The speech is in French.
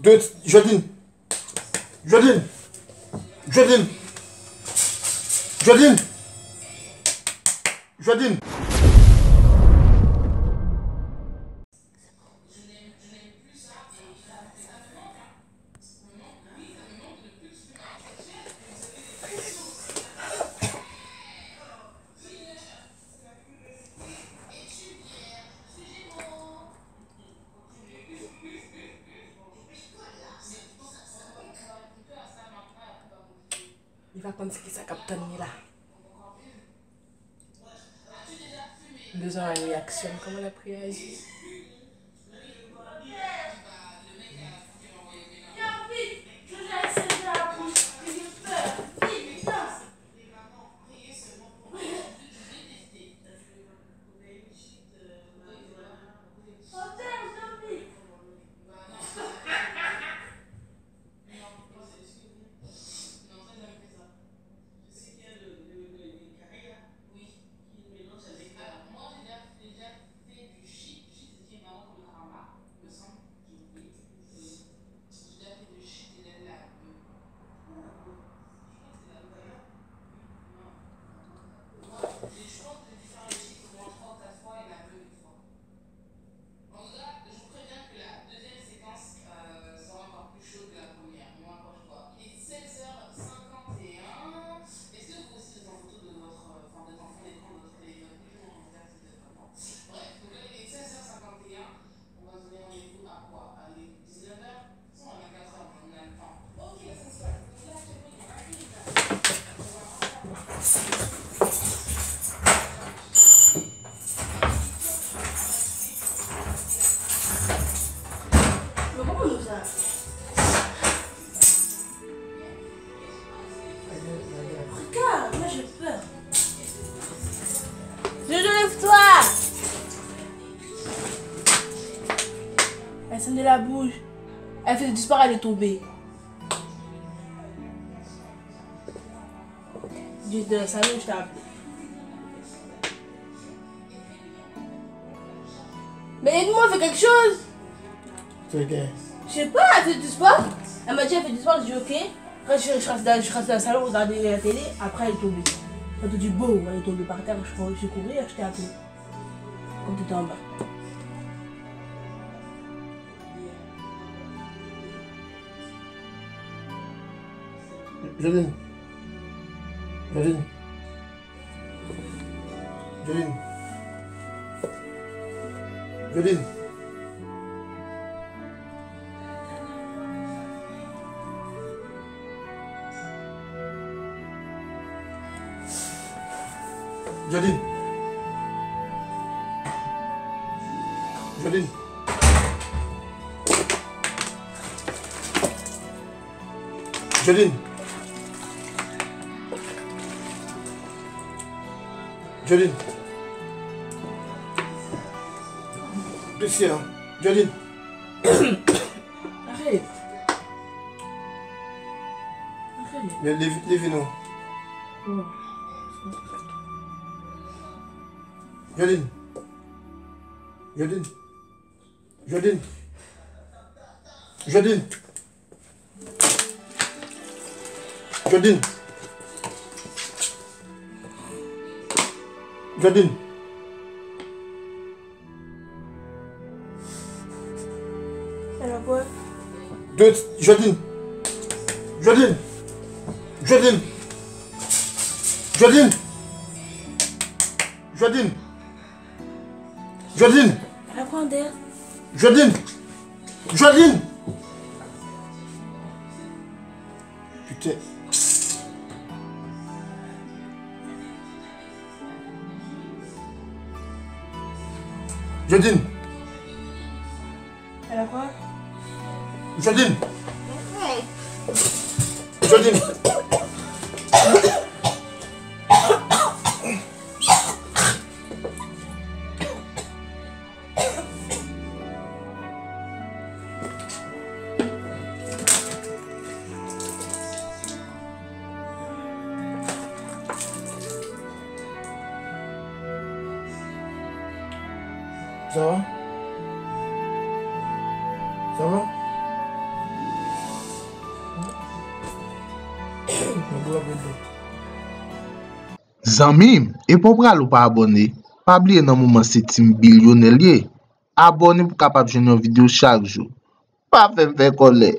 Deux, Jodine. Jodine. Jodine. Jodine. Jodine. Il va penser que ça capte là. 2 ans, elle réaction. Comment elle a pris à agir? Regarde, moi j'ai peur. Jojo, lève-toi. Elle sent de la bouche. Elle fait disparaître, elle est tombée. Dieu de la salle, je t'ai appelé. Mais aide-moi, fais quelque chose. C'est bien. Je sais pas, elle fait du sport. Elle m'a dit elle fait du sport, j'ai dit ok. Après je reste dans la salle, regarder la télé, après elle est tombée. Elle a dit beau, elle est tombée par terre, je suis couru et je t'ai appelé. Quand tu étais en bas. Jodine. Jodine. Jodine. Jodine. Jodine. Jodine. Jodine. Jodine. Ici, hein. Jodine. Arrête. Arrête. Lève-nous. Oh. Jodine. Jodine. Jodine. Jodine. Jodine. Jodine. Elle a quoi? Deux, Jodine. Jodine. Jodine. Jodine. Jodine. Jodine. Elle a quoi en derrière? Jodine. Jodine. Putain. Jodine. Elle a quoi? Jodine. Jodine. Ça va? Ça va? Zami, et pour pral ou pas abonné, pas oublier dans moment c'est Team Billionaire lié. Abonné pour capable joindre une vidéo chaque jour. Pas faire colère.